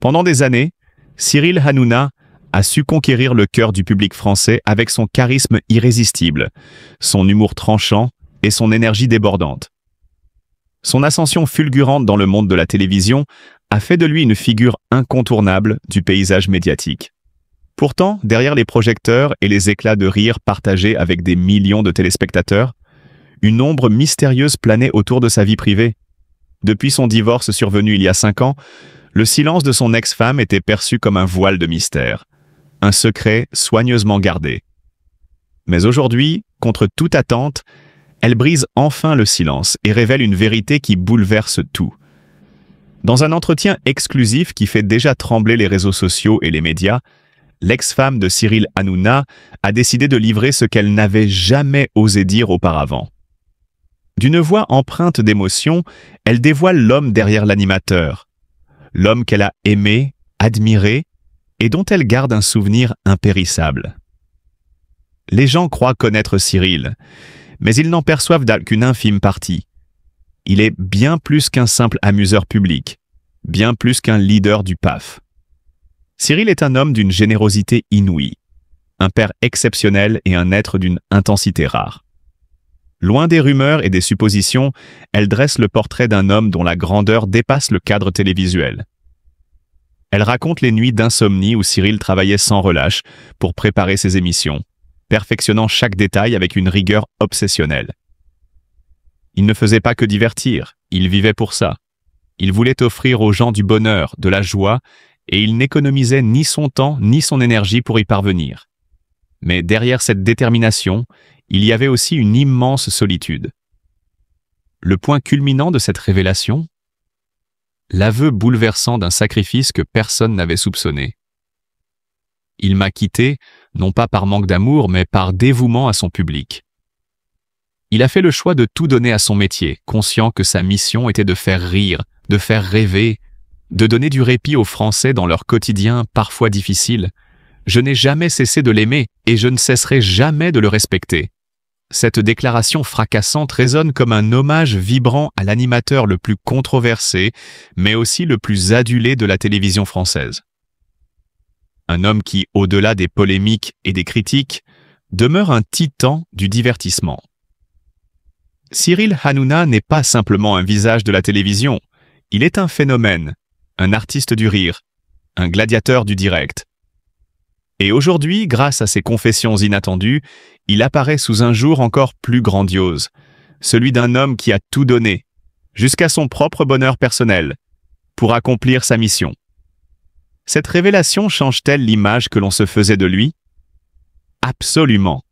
Pendant des années, Cyril Hanouna a su conquérir le cœur du public français avec son charisme irrésistible, son humour tranchant et son énergie débordante. Son ascension fulgurante dans le monde de la télévision a fait de lui une figure incontournable du paysage médiatique. Pourtant, derrière les projecteurs et les éclats de rire partagés avec des millions de téléspectateurs, une ombre mystérieuse planait autour de sa vie privée. Depuis son divorce survenu il y a 5 ans, le silence de son ex-femme était perçu comme un voile de mystère, un secret soigneusement gardé. Mais aujourd'hui, contre toute attente, elle brise enfin le silence et révèle une vérité qui bouleverse tout. Dans un entretien exclusif qui fait déjà trembler les réseaux sociaux et les médias, l'ex-femme de Cyril Hanouna a décidé de livrer ce qu'elle n'avait jamais osé dire auparavant. D'une voix empreinte d'émotion, elle dévoile l'homme derrière l'animateur, l'homme qu'elle a aimé, admiré et dont elle garde un souvenir impérissable. Les gens croient connaître Cyril, mais ils n'en perçoivent qu'une infime partie. Il est bien plus qu'un simple amuseur public, bien plus qu'un leader du PAF. Cyril est un homme d'une générosité inouïe, un père exceptionnel et un être d'une intensité rare. Loin des rumeurs et des suppositions, elle dresse le portrait d'un homme dont la grandeur dépasse le cadre télévisuel. Elle raconte les nuits d'insomnie où Cyril travaillait sans relâche pour préparer ses émissions, perfectionnant chaque détail avec une rigueur obsessionnelle. Il ne faisait pas que divertir, il vivait pour ça. Il voulait offrir aux gens du bonheur, de la joie, et il n'économisait ni son temps ni son énergie pour y parvenir. Mais derrière cette détermination, il y avait aussi une immense solitude. Le point culminant de cette révélation, l'aveu bouleversant d'un sacrifice que personne n'avait soupçonné. Il m'a quitté, non pas par manque d'amour, mais par dévouement à son public. Il a fait le choix de tout donner à son métier, conscient que sa mission était de faire rire, de faire rêver, de donner du répit aux Français dans leur quotidien parfois difficile. Je n'ai jamais cessé de l'aimer et je ne cesserai jamais de le respecter. Cette déclaration fracassante résonne comme un hommage vibrant à l'animateur le plus controversé, mais aussi le plus adulé de la télévision française. Un homme qui, au-delà des polémiques et des critiques, demeure un titan du divertissement. Cyril Hanouna n'est pas simplement un visage de la télévision, il est un phénomène, un artiste du rire, un gladiateur du direct. Et aujourd'hui, grâce à ses confessions inattendues, il apparaît sous un jour encore plus grandiose, celui d'un homme qui a tout donné, jusqu'à son propre bonheur personnel, pour accomplir sa mission. Cette révélation change-t-elle l'image que l'on se faisait de lui? Absolument.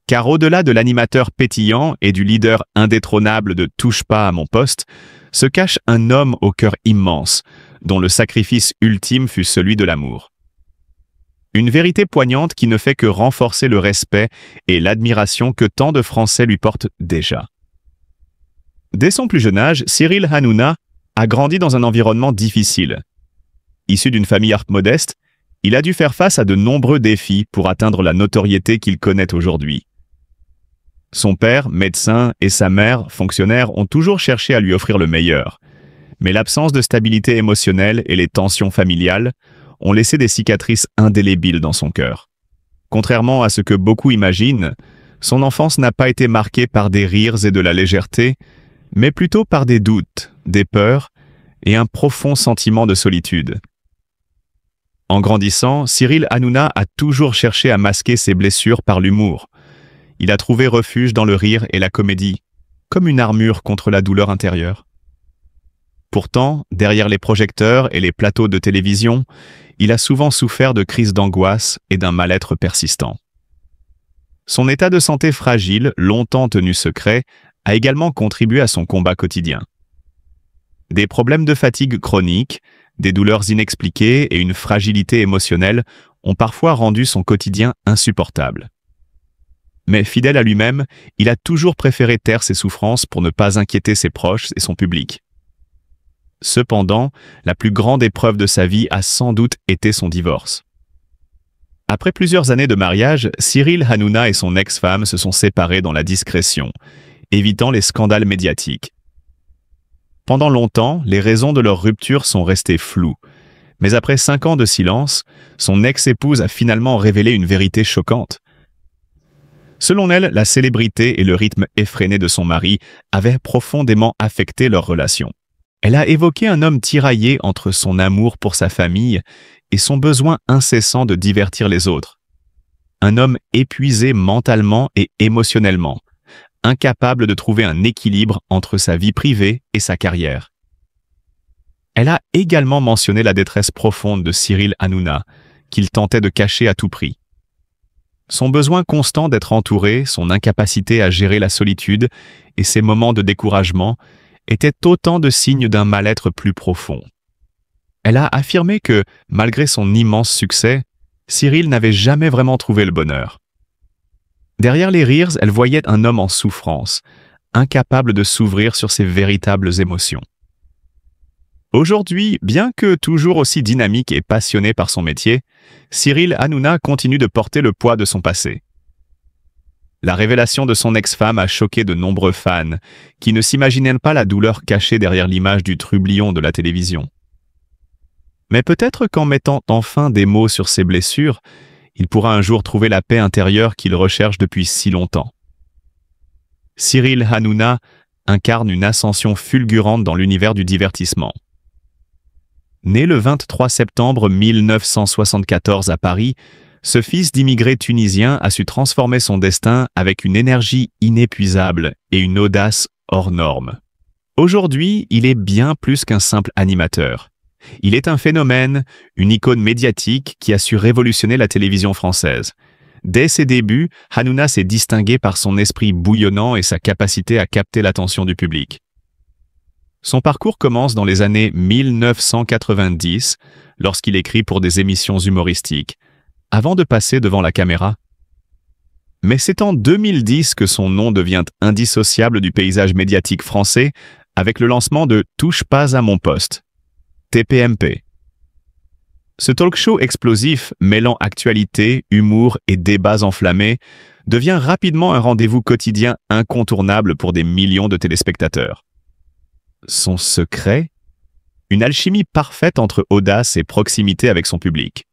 Car au-delà de l'animateur pétillant et du leader indétrônable de « Touche pas à mon poste », se cache un homme au cœur immense, dont le sacrifice ultime fut celui de l'amour. Une vérité poignante qui ne fait que renforcer le respect et l'admiration que tant de Français lui portent déjà. Dès son plus jeune âge, Cyril Hanouna a grandi dans un environnement difficile. Issu d'une famille modeste, il a dû faire face à de nombreux défis pour atteindre la notoriété qu'il connaît aujourd'hui. Son père, médecin, et sa mère, fonctionnaire, ont toujours cherché à lui offrir le meilleur. Mais l'absence de stabilité émotionnelle et les tensions familiales ont laissé des cicatrices indélébiles dans son cœur. Contrairement à ce que beaucoup imaginent, son enfance n'a pas été marquée par des rires et de la légèreté, mais plutôt par des doutes, des peurs et un profond sentiment de solitude. En grandissant, Cyril Hanouna a toujours cherché à masquer ses blessures par l'humour. Il a trouvé refuge dans le rire et la comédie, comme une armure contre la douleur intérieure. Pourtant, derrière les projecteurs et les plateaux de télévision, il a souvent souffert de crises d'angoisse et d'un mal-être persistant. Son état de santé fragile, longtemps tenu secret, a également contribué à son combat quotidien. Des problèmes de fatigue chronique, des douleurs inexpliquées et une fragilité émotionnelle ont parfois rendu son quotidien insupportable. Mais fidèle à lui-même, il a toujours préféré taire ses souffrances pour ne pas inquiéter ses proches et son public. Cependant, la plus grande épreuve de sa vie a sans doute été son divorce. Après plusieurs années de mariage, Cyril Hanouna et son ex-femme se sont séparés dans la discrétion, évitant les scandales médiatiques. Pendant longtemps, les raisons de leur rupture sont restées floues, Mais après 5 ans de silence, son ex-épouse a finalement révélé une vérité choquante. Selon elle, la célébrité et le rythme effréné de son mari avaient profondément affecté leur relation. Elle a évoqué un homme tiraillé entre son amour pour sa famille et son besoin incessant de divertir les autres. Un homme épuisé mentalement et émotionnellement, incapable de trouver un équilibre entre sa vie privée et sa carrière. Elle a également mentionné la détresse profonde de Cyril Hanouna, qu'il tentait de cacher à tout prix. Son besoin constant d'être entouré, son incapacité à gérer la solitude et ses moments de découragement étaient autant de signes d'un mal-être plus profond. Elle a affirmé que, malgré son immense succès, Cyril n'avait jamais vraiment trouvé le bonheur. Derrière les rires, elle voyait un homme en souffrance, incapable de s'ouvrir sur ses véritables émotions. Aujourd'hui, bien que toujours aussi dynamique et passionné par son métier, Cyril Hanouna continue de porter le poids de son passé. La révélation de son ex-femme a choqué de nombreux fans, qui ne s'imaginaient pas la douleur cachée derrière l'image du trublion de la télévision. Mais peut-être qu'en mettant enfin des mots sur ses blessures, il pourra un jour trouver la paix intérieure qu'il recherche depuis si longtemps. Cyril Hanouna incarne une ascension fulgurante dans l'univers du divertissement. Né le 23 septembre 1974 à Paris, ce fils d'immigrés tunisiens a su transformer son destin avec une énergie inépuisable et une audace hors norme. Aujourd'hui, il est bien plus qu'un simple animateur. Il est un phénomène, une icône médiatique qui a su révolutionner la télévision française. Dès ses débuts, Hanouna s'est distingué par son esprit bouillonnant et sa capacité à capter l'attention du public. Son parcours commence dans les années 1990, lorsqu'il écrit pour des émissions humoristiques, avant de passer devant la caméra. Mais c'est en 2010 que son nom devient indissociable du paysage médiatique français avec le lancement de « Touche pas à mon poste », TPMP. Ce talk-show explosif, mêlant actualité, humour et débats enflammés, devient rapidement un rendez-vous quotidien incontournable pour des millions de téléspectateurs. Son secret? Une alchimie parfaite entre audace et proximité avec son public.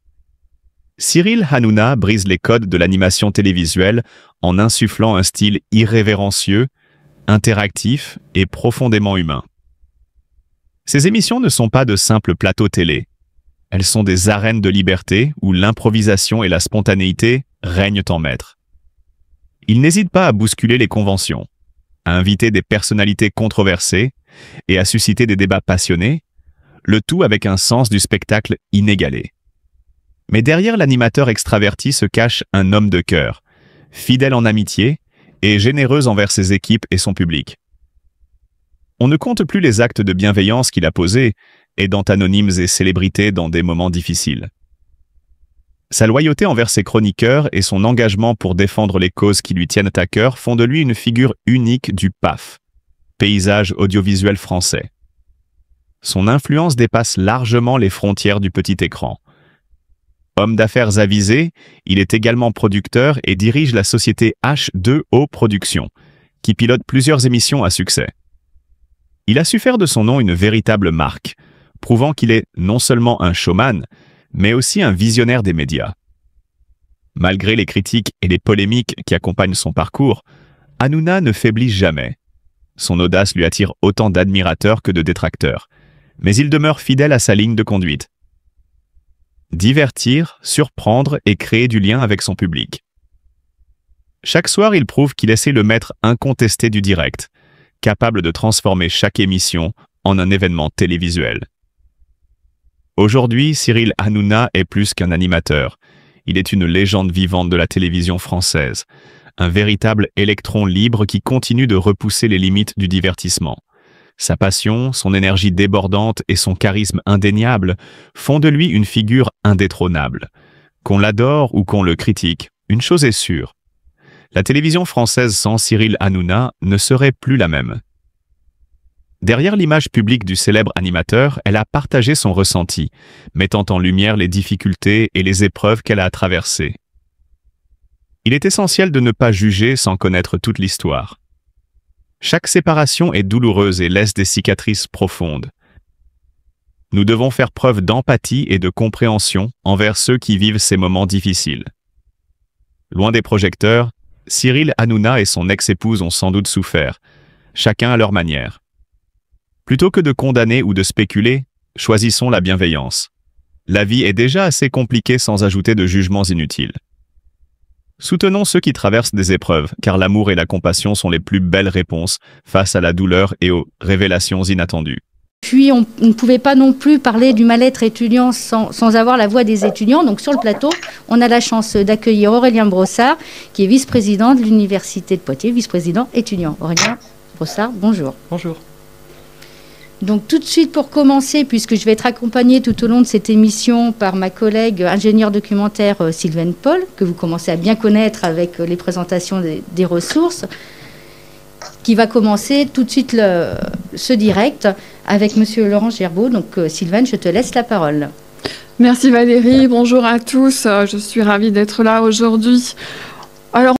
Cyril Hanouna brise les codes de l'animation télévisuelle en insufflant un style irrévérencieux, interactif et profondément humain. Ces émissions ne sont pas de simples plateaux télé. Elles sont des arènes de liberté où l'improvisation et la spontanéité règnent en maître. Il n'hésite pas à bousculer les conventions, à inviter des personnalités controversées et à susciter des débats passionnés, le tout avec un sens du spectacle inégalé. Mais derrière l'animateur extraverti se cache un homme de cœur, fidèle en amitié et généreux envers ses équipes et son public. On ne compte plus les actes de bienveillance qu'il a posés, aidant anonymes et célébrités dans des moments difficiles. Sa loyauté envers ses chroniqueurs et son engagement pour défendre les causes qui lui tiennent à cœur font de lui une figure unique du PAF, paysage audiovisuel français. Son influence dépasse largement les frontières du petit écran. Homme d'affaires avisé, il est également producteur et dirige la société H2O Productions, qui pilote plusieurs émissions à succès. Il a su faire de son nom une véritable marque, prouvant qu'il est non seulement un showman, mais aussi un visionnaire des médias. Malgré les critiques et les polémiques qui accompagnent son parcours, Hanouna ne faiblit jamais. Son audace lui attire autant d'admirateurs que de détracteurs, mais il demeure fidèle à sa ligne de conduite. Divertir, surprendre et créer du lien avec son public. Chaque soir, il prouve qu'il essaie le maître incontesté du direct, capable de transformer chaque émission en un événement télévisuel. Aujourd'hui, Cyril Hanouna est plus qu'un animateur. Il est une légende vivante de la télévision française, un véritable électron libre qui continue de repousser les limites du divertissement. Sa passion, son énergie débordante et son charisme indéniable font de lui une figure indétrônable. Qu'on l'adore ou qu'on le critique, une chose est sûre. La télévision française sans Cyril Hanouna ne serait plus la même. Derrière l'image publique du célèbre animateur, elle a partagé son ressenti, mettant en lumière les difficultés et les épreuves qu'elle a traversées. Il est essentiel de ne pas juger sans connaître toute l'histoire. Chaque séparation est douloureuse et laisse des cicatrices profondes. Nous devons faire preuve d'empathie et de compréhension envers ceux qui vivent ces moments difficiles. Loin des projecteurs, Cyril Hanouna et son ex-épouse ont sans doute souffert, chacun à leur manière. Plutôt que de condamner ou de spéculer, choisissons la bienveillance. La vie est déjà assez compliquée sans ajouter de jugements inutiles. Soutenons ceux qui traversent des épreuves, car l'amour et la compassion sont les plus belles réponses face à la douleur et aux révélations inattendues. Puis on ne pouvait pas non plus parler du mal-être étudiant sans avoir la voix des étudiants. Donc sur le plateau, on a la chance d'accueillir Aurélien Brossard, qui est vice-président de l'Université de Poitiers, vice-président étudiant. Aurélien Brossard, bonjour. Bonjour. Donc tout de suite pour commencer, puisque je vais être accompagnée tout au long de cette émission par ma collègue ingénieure documentaire Sylvaine Paul, que vous commencez à bien connaître avec les présentations des ressources, qui va commencer tout de suite ce direct avec Monsieur Laurent Gerbaud. Donc Sylvaine, je te laisse la parole. Merci Valérie, bonjour à tous, je suis ravie d'être là aujourd'hui. Alors,